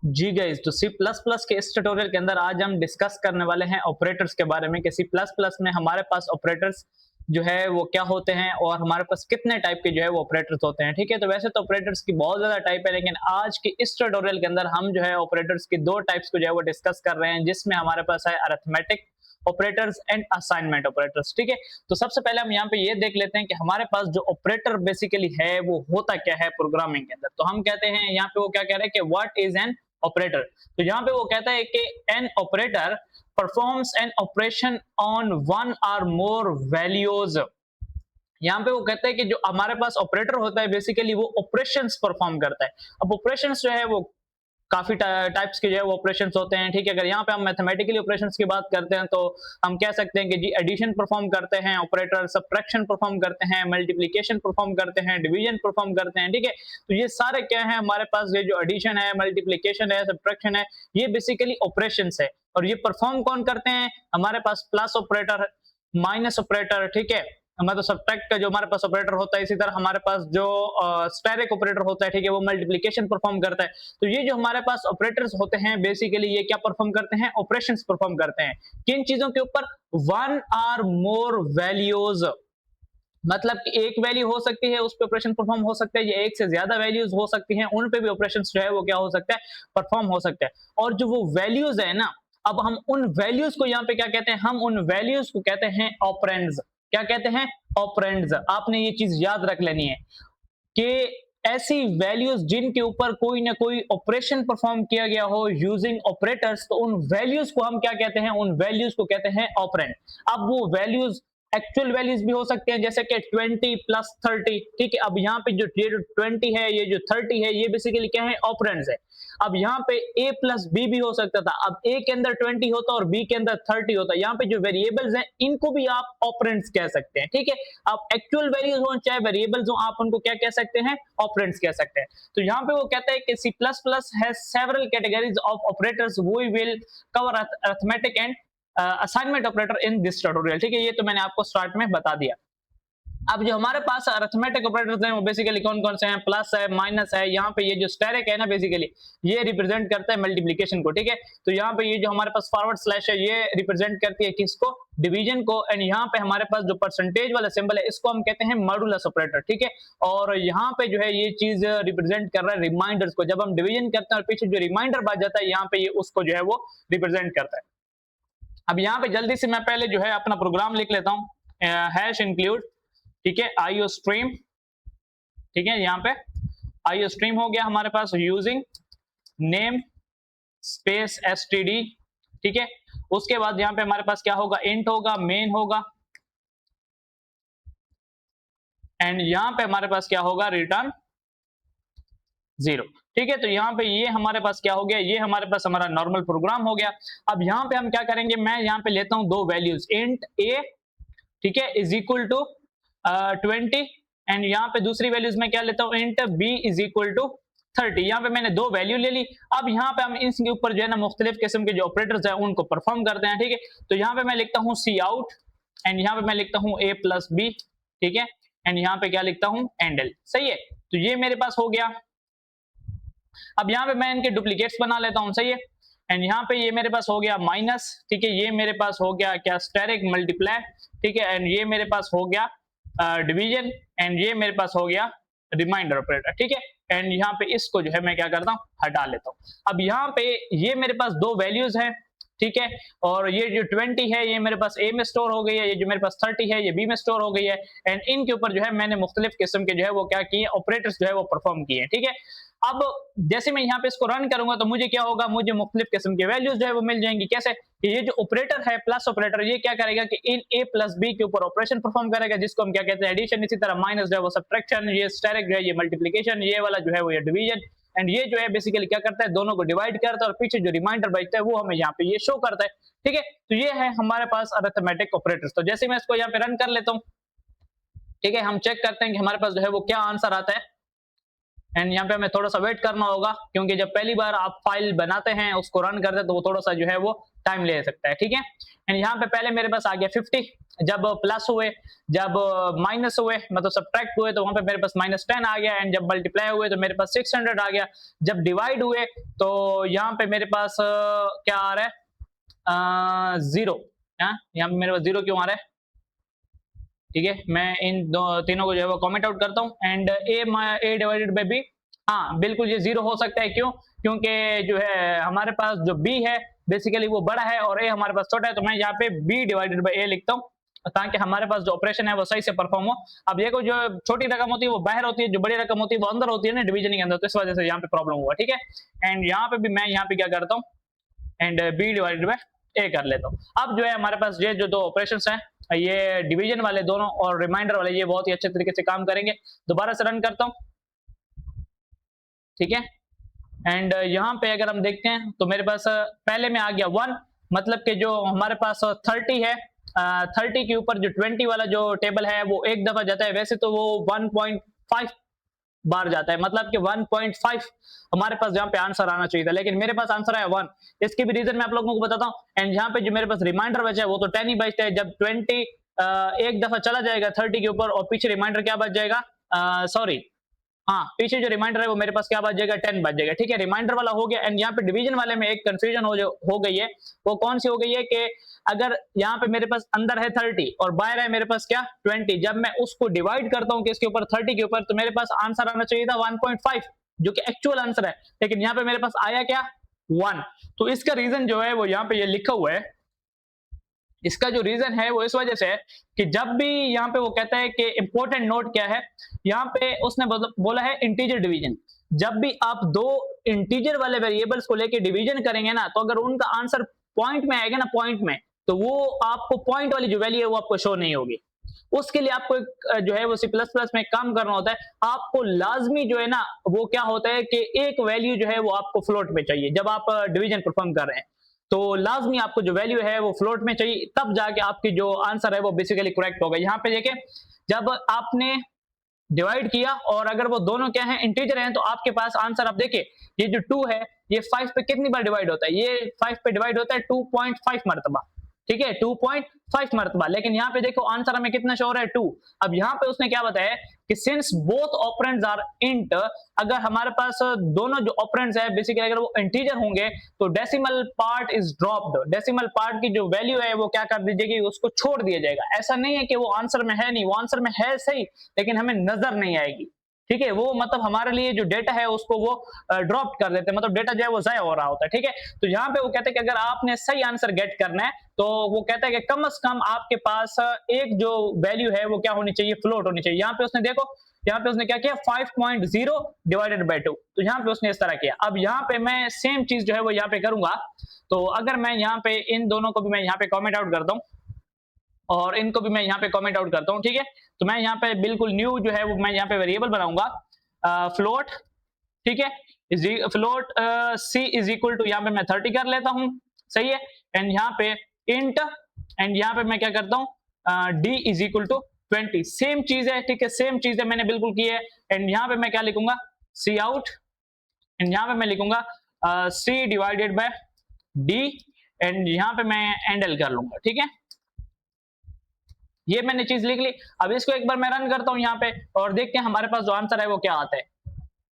जी guys, तो C plus plus के इस ट्यूटोरियल के अंदर आज हम डिस्कस करने वाले हैं ऑपरेटर्स के बारे में कि सी प्लस प्लस में हमारे पास ऑपरेटर्स जो है वो क्या होते हैं और हमारे पास कितने टाइप के जो है वो ऑपरेटर्स होते हैं। ठीक है, तो वैसे तो ऑपरेटर्स की बहुत ज्यादा टाइप है, लेकिन आज के इस ट्यूटोरियल के अंदर हम जो है ऑपरेटर्स की दो टाइप्स को जो है वो डिस्कस कर रहे हैं, जिसमें हमारे पास है arithmetic operators and assignment operators. ठीक है, तो सबसे पहले हम यहाँ पे ये देख लेते हैं कि हमारे पास जो ऑपरेटर बेसिकली है वो होता क्या है प्रोग्रामिंग के अंदर। तो हम कहते हैं यहाँ पे वो क्या कह रहे हैं कि व्हाट इज एन ऑपरेटर। तो यहाँ पे वो कहता है कि an operator performs an operation on one और मोर वैल्यूज। यहाँ पे वो कहता है कि जो हमारे पास ऑपरेटर होता है बेसिकली वो ऑपरेशंस परफॉर्म करता है। अब ऑपरेशंस जो है वो काफी टाइप्स के जो है वो ऑपरेशंस होते हैं। ठीक है, अगर यहाँ पे हम मैथमेटिकली ऑपरेशंस की बात करते हैं तो हम कह सकते हैं कि जी एडिशन परफॉर्म करते हैं ऑपरेटर, सब्ट्रैक्शन परफॉर्म करते हैं, मल्टीप्लिकेशन परफॉर्म करते हैं, डिवीजन परफॉर्म करते हैं। ठीक है, तो ये सारे क्या है हमारे पास, ये जो एडिशन है, मल्टीप्लिकेशन है, सब्ट्रैक्शन है, ये बेसिकली ऑपरेशंस है। और ये परफॉर्म कौन करते हैं? हमारे पास प्लस ऑपरेटर, माइनस ऑपरेटर, ठीक है, मतलब सब्ट्रैक्ट का जो हमारे पास ऑपरेटर होता है, इसी तरह हमारे पास जो स्टेरिक ऑपरेटर होता है, ठीक है, वो मल्टीप्लिकेशन परफॉर्म करता है। तो ये जो हमारे पास ऑपरेटर्स होते हैं बेसिकली ये क्या परफॉर्म करते हैं? ऑपरेशंस परफॉर्म करते हैं। किन चीजों के ऊपर? वन आर मोर वैल्यूज, मतलब कि एक वैल्यू हो सकती है उस पे ऑपरेशन परफॉर्म हो सकता है, या एक से ज्यादा वैल्यूज हो सकती हैं, उन पे भी ऑपरेशन जो है वो क्या हो सकता है? परफॉर्म हो सकता है। और जो वो वैल्यूज है ना, अब हम उन वैल्यूज को यहाँ पे क्या कहते हैं? हम उन वैल्यूज को कहते हैं ऑपरेंड्स। क्या कहते हैं? ऑपरेंड्स। आपने ये चीज याद रख लेनी है कि ऐसी वैल्यूज जिनके ऊपर कोई ना कोई ऑपरेशन परफॉर्म किया गया हो यूजिंग ऑपरेटर्स, तो उन वैल्यूज को हम क्या कहते हैं? उन वैल्यूज को कहते हैं ऑपरेंड। अब वो वैल्यूज एक्चुअल वैल्यूज भी हो सकते हैं, जैसे कि 20 प्लस 30। ठीक है, अब यहाँ पे जो 20 है, ये जो 30 है, ये बेसिकली क्या है? ऑपरेंड्स है। अब यहाँ पे a प्लस बी भी हो सकता था। अब a के अंदर 20 होता और b के अंदर 30 होता। यहाँ पे जो वेरिएबल्स हैं इनको भी आप ऑपरेंड्स कह सकते हैं। ठीक है, आप एक्चुअल वैल्यूज हो चाहे वेरिएबल्स हो, आप उनको क्या कह सकते हैं? ऑपरेंड्स कह सकते हैं। तो यहाँ पे वो कहता है कि C++ has several categories of operators. We will cover arithmetic and assignment operator in this tutorial. ठीक है, ये तो मैंने आपको स्टार्ट में बता दिया। अब जो हमारे पास अरिथमेटिक ऑपरेटर्स हैं वो बेसिकली कौन कौन से हैं? प्लस है, माइनस है। यहाँ पे ये जो स्टेरिक है ना बेसिकली ये रिप्रेजेंट करता है मल्टीप्लिकेशन को। ठीक है, तो यहाँ पे ये जो हमारे पास फॉरवर्ड स्लैश है ये रिप्रेजेंट करती है किसको? डिवीजन को। एंड यहाँ पे हमारे पास जो परसेंटेज वाला सिंबल है इसको हम कहते हैं मॉडुलस ऑपरेटर। ठीक है, और यहाँ पे जो है ये चीज रिप्रेजेंट कर रहा है रिमाइंडर्स को। जब हम डिवीजन करते हैं और पीछे जो रिमाइंडर बच जाता है यहाँ पे ये उसको जो है वो रिप्रेजेंट करता है। अब यहाँ पे जल्दी से मैं पहले जो है अपना प्रोग्राम लिख लेता हूँ, हैश इंक्लूड, ठीक है, आईओ स्ट्रीम। ठीक है, यहाँ पे आईओ स्ट्रीम हो गया हमारे पास यूजिंग नेम स्पेस एसटीडी। ठीक है, उसके बाद यहाँ पे हमारे पास क्या होगा? इंट होगा, मेन होगा, एंड यहाँ पे हमारे पास क्या होगा? रिटर्न 0। ठीक है, तो यहाँ पे ये हमारे पास क्या हो गया? ये हमारे पास हमारा नॉर्मल प्रोग्राम हो गया। अब यहाँ पे हम क्या करेंगे? मैं यहाँ पे लेता हूँ दो वैल्यूज, इंट ए, ठीक है, इज इक्वल टू 20, एंड यहाँ पे दूसरी वैल्यूज में क्या लेता हूँ? Int b is equal to 30। यहाँ पे मैंने दो वैल्यू ले ली। अब यहाँ पे हम इसके ऊपर जो है ना मुख्तलिफ किस्म के जो ऑपरेटर्स हैं उनको परफॉर्म करते हैं। ठीक है, तो यहाँ पे मैं लिखता हूँ सी आउट, एंड यहाँ पे मैं लिखता हूँ ए प्लस बी। ठीक है, एंड यहाँ पे क्या लिखता हूँ? एंडल। सही है, तो ये मेरे पास हो गया। अब यहाँ पे मैं इनके डुप्लीकेट्स बना लेता हूँ। सही है, एंड यहाँ पे ये मेरे पास हो गया माइनस। ठीक है, ये मेरे पास हो गया क्या? Asterisk multiply. ठीक है, एंड ये मेरे पास हो गया डिवीजन, एंड ये मेरे पास हो गया रिमाइंडर ऑपरेटर। ठीक है, एंड यहाँ पे इसको जो है मैं क्या करता हूँ? हटा लेता हूँ। अब यहाँ पे ये मेरे पास दो वैल्यूज हैं। ठीक है, और ये जो 20 है ये मेरे पास ए में स्टोर हो गई है, ये जो मेरे पास 30 है ये बी में स्टोर हो गई है, एंड इनके ऊपर जो है मैंने मुख्तलिफ किस्म के जो है वो क्या किए? ऑपरेटर्स जो है वो परफॉर्म किए। ठीक है, अब जैसे मैं यहाँ पे इसको रन करूंगा तो मुझे क्या होगा? मुझे मुख्तलिफ किस्म के वैल्यूज जो है वो मिल जाएंगी। कैसे? कि ये जो ऑपरेटर है प्लस ऑपरेटर ये क्या करेगा कि इन ए प्लस बी के ऊपर ऑपरेशन परफॉर्म करेगा, जिसको हम क्या कहते हैं? एडिशन। इसी तरह माइनस जो है वो सब्ट्रैक्शन, ये स्टेरिक जो है ये मल्टीप्लिकेशन, ये वाला जो है वो ये डिवीजन, एंड ये जो है बेसिकली क्या करता है? दोनों को डिवाइड करता है, और पीछे जो रिमाइंडर बचता है वो हमें यहाँ पे ये शो करता है। ठीक है, तो ये है हमारे पास अरिथमेटिक ऑपरेटर्स। तो जैसे मैं इसको यहाँ पे रन कर लेता हूँ, ठीक है, हम चेक करते हैं कि हमारे पास जो है वो क्या आंसर आता है। एंड यहाँ पे हमें थोड़ा सा वेट करना होगा, क्योंकि जब पहली बार आप फाइल बनाते हैं, उसको रन करते हैं, तो वो थोड़ा सा जो है वो टाइम ले सकता है, ठीक है। एंड यहाँ पे पहले मेरे पास आ गया 50, जब प्लस हुए, जब माइनस हुए मतलब सब्ट्रैक्ट हुए, तो वहां पे मेरे पास -10 आ गया, एंड जब मल्टीप्लाई हुए तो मेरे पास 600 आ गया, जब डिवाइड हुए तो यहाँ पे मेरे पास क्या आ रहा है, 0। यहाँ पे मेरे पास 0 क्यों आ रहा है, ठीक है। मैं इन तीनों को जो है वो कमेंट आउट करता हूँ। And a divided by b, हाँ बिल्कुल ये 0 हो सकता है, क्यों, क्योंकि जो है हमारे पास जो बी है बेसिकली वो बड़ा है और ए हमारे पास छोटा है, तो मैं यहाँ पे बी डिवाइडेड बाई ए लिखता हूँ, ताकि हमारे पास जो ऑपरेशन है वो सही से परफॉर्म हो। अब देखो जो छोटी रकम होती है वो बाहर होती है, जो बड़ी रकम होती है वो अंदर होती है ना, डिवीजन के अंदर, तो इस वजह से यहाँ पे प्रॉब्लम हुआ, ठीक है। एंड यहाँ पे भी मैं यहाँ पे क्या करता हूँ, एंड बी डिवाइडेड बाय ए कर लेता हूँ। अब जो है हमारे पास ये जो दो ऑपरेशंस हैं, ये डिवीजन वाले दोनों और रिमाइंडर वाले, ये बहुत ही अच्छे तरीके से काम करेंगे। दोबारा से रन करता हूँ, ठीक है। एंड यहाँ पे अगर हम देखते हैं तो मेरे पास पहले में आ गया 1, मतलब कि जो हमारे पास 30 है, 30 के ऊपर जो 20 वाला जो टेबल है वो एक दफा जाता है, वैसे तो वो 1.5 बार जाता है, मतलब कि 1.5 हमारे पास यहाँ पे आंसर आना चाहिए था, लेकिन मेरे पास आंसर आया 1। इसकी भी रीजन मैं आप लोगों को बताता हूँ। एंड यहाँ पे जो मेरे पास रिमाइंडर बचा है वो तो 10 ही बचता है, जब 20 एक दफा चला जाएगा 30 के ऊपर और पीछे रिमाइंडर क्या बच जाएगा, सॉरी हाँ, पीछे जो रिमाइंडर है वो मेरे पास क्या बच जाएगा, 10 बच जाएगा, ठीक है। रिमाइंडर वाला हो गया। एंड यहाँ पे डिवीजन वाले में एक कंफ्यूजन हो गई है, वो कौन सी हो गई है कि अगर यहाँ पे मेरे पास अंदर है 30 और बाहर है मेरे पास क्या 20, जब मैं उसको डिवाइड करता हूँ किसके ऊपर, 30 के ऊपर, तो मेरे पास आंसर आना चाहिए था 1.5, जो कि एक्चुअल आंसर है, लेकिन यहाँ पे मेरे पास आया क्या 1। तो इसका रीजन जो है वो यहाँ पे ये लिखा हुआ है। इसका जो रीजन है वो इस वजह से है कि जब भी यहाँ पे वो कहता है कि इंपॉर्टेंट नोट क्या है, यहाँ पे उसने बोला है इंटीजर डिवीजन। जब भी आप दो इंटीजर वाले वेरिएबल्स को लेके डिवीजन करेंगे ना, तो अगर उनका आंसर पॉइंट में आएगा ना, पॉइंट में, तो वो आपको पॉइंट वाली जो वैल्यू है वो आपको शो नहीं होगी। उसके लिए आपको एक जो है वो C++ में काम करना होता है। आपको लाजमी जो है ना वो क्या होता है कि एक वैल्यू जो है वो आपको फ्लोट में चाहिए, जब आप डिवीजन परफॉर्म कर रहे हैं तो लाजमी आपको जो वैल्यू है वो फ्लोट में चाहिए, तब जाके आपकी जो आंसर है वो बेसिकली करेक्ट होगा। यहाँ पे देखें, जब आपने डिवाइड किया और अगर वो दोनों क्या हैं, इंटीजर हैं, तो आपके पास आंसर, आप देखिए ये जो 2 है ये 5 पे कितनी बार डिवाइड होता है, ये 5 पे डिवाइड होता है 2.5 मरतबा, ठीक है, 2.5 मरतबा। लेकिन यहाँ पे देखो आंसर हमें कितना शो हो रहा है 2। अब यहाँ पे उसने क्या बताया कि since both operands are int, अगर हमारे पास दोनों जो ऑपरेंड्स है बेसिकली अगर वो इंटीजर होंगे तो decimal part is dropped, decimal part की जो वैल्यू है वो क्या कर दीजिएगी, उसको छोड़ दिया जाएगा। ऐसा नहीं है कि वो आंसर में है नहीं, वो आंसर में है सही, लेकिन हमें नजर नहीं आएगी, ठीक है। वो मतलब हमारे लिए जो डेटा है उसको वो ड्रॉप कर देते हैं, मतलब डेटा जो है वो जाया हो रहा होता है, ठीक है। तो यहाँ पे वो कहते हैं कि अगर आपने सही आंसर गेट करना है तो वो कहता है कि कम से कम आपके पास एक जो वैल्यू है वो क्या होनी चाहिए, फ्लोट होनी चाहिए। यहाँ पे उसने देखो, यहाँ पे उसने क्या किया 5.0 डिवाइडेड बाय 2, तो यहाँ पे उसने इस तरह किया। अब यहाँ पे मैं सेम चीज जो है वो यहाँ पे करूंगा, तो अगर मैं यहाँ पे इन दोनों को भी मैं यहाँ पे कॉमेंट आउट करता हूँ और इनको भी मैं यहाँ पे कमेंट आउट करता हूँ, ठीक है। तो मैं यहाँ पे बिल्कुल न्यू जो है वो मैं यहाँ पे वेरिएबल बनाऊंगा, फ्लोट, ठीक है, float c is equal to, यहाँ पे मैं 30 कर लेता हूँ, सही है। एंड यहाँ पे इंट, एंड यहाँ पे मैं क्या करता हूँ d is equal to 20, same चीज है, ठीक है, सेम चीज है मैंने बिल्कुल की है। एंड यहाँ पे मैं क्या लिखूंगा, सी आउट, एंड यहाँ पे मैं लिखूंगा c divided by d, and यहाँ पे मैं एंडल कर लूंगा, ठीक है। ये मैंने चीज लिख ली। अब इसको एक बार मैं रन करता हूं यहाँ पे और देखते हैं हमारे पास जो आंसर है वो क्या आता है।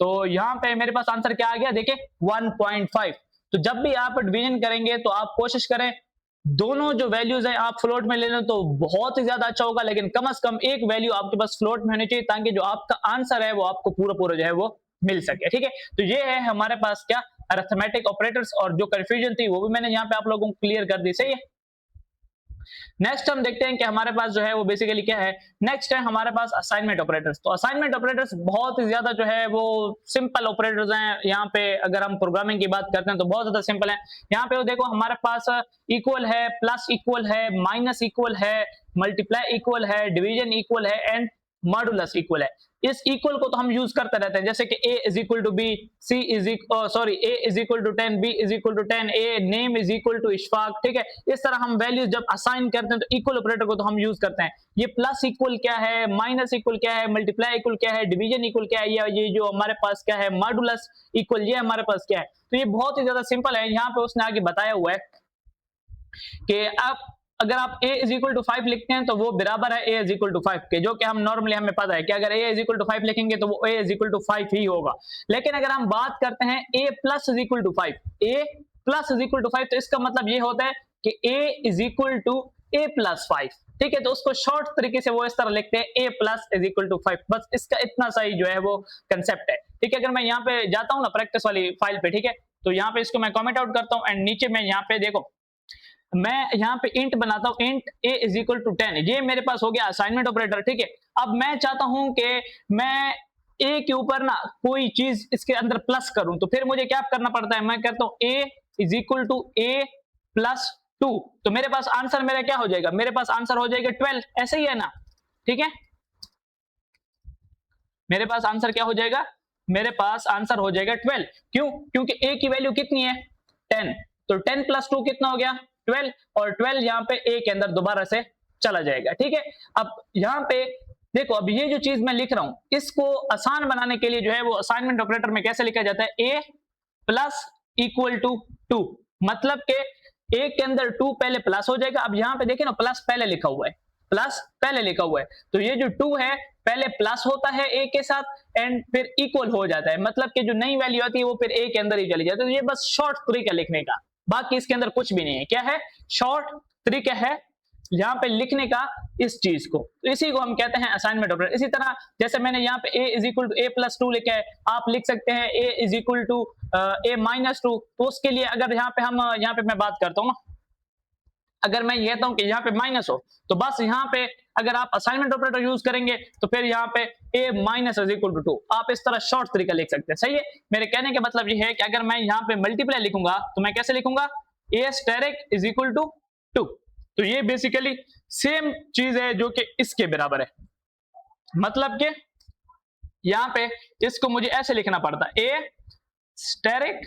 तो यहाँ पे मेरे पास आंसर क्या आ गया, देखिए 1.5। तो जब भी आप डिवीजन करेंगे तो आप कोशिश करें दोनों जो वैल्यूज है आप फ्लोट में ले लें तो बहुत ही ज्यादा अच्छा होगा, लेकिन कम से कम एक वैल्यू आपके पास फ्लोट में होनी चाहिए ताकि जो आपका आंसर है वो आपको पूरा पूरा जो है वो मिल सके, ठीक है। तो ये है हमारे पास क्या अरिथमेटिक ऑपरेटर्स, और जो कंफ्यूजन थी वो भी मैंने यहाँ पे आप लोगों को क्लियर कर दी, सही है। नेक्स्ट हम देखते हैं कि हमारे पास जो है वो बेसिकली क्या है, नेक्स्ट है हमारे पास असाइनमेंट ऑपरेटर्स। तो असाइनमेंट ऑपरेटर्स बहुत ही ज्यादा जो है वो सिंपल ऑपरेटर्स हैं। यहाँ पे अगर हम प्रोग्रामिंग की बात करते हैं तो बहुत ज्यादा सिंपल है। यहाँ पे वो देखो हमारे पास इक्वल है, प्लस इक्वल है, माइनस इक्वल है, मल्टीप्लाई इक्वल है, डिवीजन इक्वल है एंड मॉडुलस इक्वल है। इस इक्वल को तो हम यूज करते रहते हैं, जैसे कि a is equal to b, c is sorry a is equal to 10, b is equal to 10, a name is equal to Ishfaq, ठीक है। इस तरह हम वैल्यूज जब असाइन करते हैं तो इक्वल ऑपरेटर को तो हम यूज करते हैं। ये प्लस इक्वल क्या है, माइनस इक्वल क्या है, मल्टीप्लाई इक्वल क्या है, डिवीजन इक्वल क्या है, या ये जो हमारे पास क्या है मॉडुलस इक्वल, ये हमारे पास क्या है। तो ये बहुत ही ज्यादा सिंपल है। यहाँ पे उसने आगे बताया हुआ है कि आप अगर आप a इज इक्वल टू 5 लिखते हैं तो वो बराबर है a इज इक्वल टू 5 के, जो कि हम नॉर्मली हमें पता है कि अगर a इज इक्वल टू 5 लिखेंगे तो वो a इज इक्वल टू 5 ही होगा। लेकिन अगर हम बात करते हैं a plus is equal to 5, a plus is equal to 5, तो इसका मतलब ये होता है कि a is equal to a plus 5, ठीक है। तो उसको शॉर्ट तरीके से वो इस तरह लिखते हैं a plus is equal to 5, बस इसका इतना सा ही जो है वो कंसेप्ट है, ठीक है। अगर मैं यहाँ पे जाता हूँ ना प्रैक्टिस वाली फाइल पे, ठीक है, तो यहाँ पे इसको मैं कमेंट आउट करता हूँ एंड नीचे में यहाँ पे देखो मैं यहाँ पे इंट बनाता हूँ, int a is equal to 10, ये मेरे पास हो गया असाइनमेंट ऑपरेटर, ठीक है। अब मैं चाहता हूं कि मैं a के ऊपर ना कोई चीज इसके अंदर प्लस करूं, तो फिर मुझे क्या करना पड़ता है, मैं कहता हूं a is equal to a plus 2, तो मेरे पास आंसर मेरा क्या हो जाएगा, मेरे पास आंसर हो जाएगा 12, ऐसे ही है ना, ठीक है। मेरे पास आंसर क्या हो जाएगा, मेरे पास आंसर हो जाएगा 12, क्यों, क्योंकि a की वैल्यू कितनी है 10, तो 10 प्लस 2 कितना हो गया 12, और 12 यहाँ पे a के अंदर दोबारा से चला जाएगा, ठीक है। अब यहाँ पे देखो, अब ये जो चीज मैं लिख रहा हूं इसको आसान बनाने के लिए जो है वो असाइनमेंट ऑपरेटर में कैसे लिखा जाता है, a प्लस इक्वल टू 2, मतलब के a के अंदर 2 पहले प्लस हो जाएगा। अब यहाँ पे देखें ना प्लस पहले लिखा हुआ है, प्लस पहले लिखा हुआ है, तो ये जो 2 है पहले प्लस होता है a के साथ एंड फिर इक्वल हो जाता है, मतलब कि जो नई वैल्यू आती है वो फिर a के अंदर ही चली जाती है। तो ये बस शॉर्ट तरीका लिखने का, बाकी इसके अंदर कुछ भी नहीं है, क्या है, शॉर्ट तरीका है यहाँ पे लिखने का इस चीज को, तो इसी को हम कहते हैं असाइनमेंट ऑपरेटर। इसी तरह जैसे मैंने यहाँ पे a is equal to a plus 2 लिखा है, आप लिख सकते हैं a is equal to a minus 2, तो उसके लिए अगर यहाँ पे मैं बात करता हूँ ना, अगर मैं ये कहता हूं कि यहाँ पे माइनस हो, तो बस यहाँ पे अगर आप असाइनमेंट ऑपरेटर यूज करेंगे तो फिर यहाँ पे a minus is equal to 2, आप इस तरह शॉर्ट तरीका लिख सकते हैं, सही है। मेरे कहने का मतलब ये है कि अगर मैं यहाँ पे मल्टीप्लाई लिखूंगा तो मैं कैसे लिखूंगा, a asterisk is equal to 2, तो ये बेसिकली सेम चीज है जो कि इसके बराबर है, मतलब कि यहाँ पे इसको मुझे ऐसे लिखना पड़ता है a स्टेरिक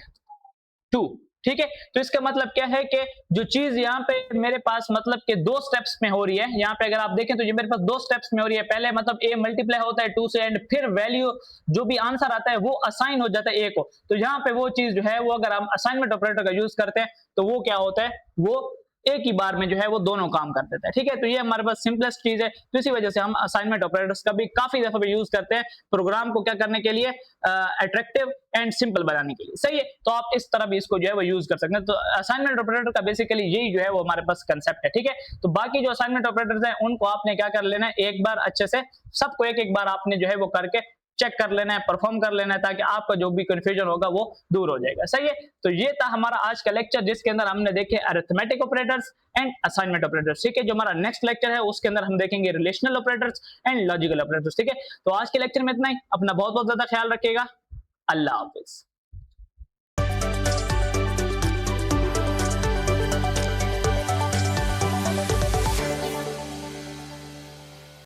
2, ठीक है। तो इसका मतलब क्या है कि जो चीज यहाँ पे मेरे पास मतलब के 2 स्टेप्स में हो रही है, यहाँ पे अगर आप देखें तो ये मेरे पास 2 स्टेप्स में हो रही है, पहले मतलब a मल्टीप्लाई होता है 2 से एंड फिर वैल्यू जो भी आंसर आता है वो असाइन हो जाता है a को, तो यहाँ पे वो चीज जो है वो अगर हम असाइनमेंट ऑपरेटर का यूज करते हैं तो वो क्या होता है, वो एक ही बार में जो है वो दोनों काम कर देता है, ठीक है। तो ये हमारे पास सिंपलेस्ट चीज है, तो इसी वजह से हम असाइनमेंट ऑपरेटर्स का भी काफी दफा यूज करते हैं प्रोग्राम को क्या करने के लिए, अट्रैक्टिव एंड सिंपल बनाने के लिए, सही है। तो आप इस तरह भी इसको जो है वो यूज कर सकते हैं। तो असाइनमेंट ऑपरेटर का बेसिकली यही जो है वो हमारे पास कंसेप्ट है, ठीक है। तो बाकी जो असाइनमेंट ऑपरेटर्स हैं उनको आपने क्या कर लेना है, एक बार अच्छे से सबको एक बार आपने जो है वो करके चेक कर लेना है, परफॉर्म कर लेना है, ताकि आपका जो भी कंफ्यूजन होगा वो दूर हो जाएगा, सही है। तो ये था हमारा आज का लेक्चर जिसके अंदर हमने देखे arithmetic operators and assignment operators, ठीक है। जो हमारा नेक्स्ट लेक्चर है उसके अंदर हम देखेंगे relational operators and logical operators, ठीक है। तो आज के लेक्चर में इतना ही, अपना बहुत बहुत ज्यादा ख्याल रखिएगा, अल्लाह हाफिज।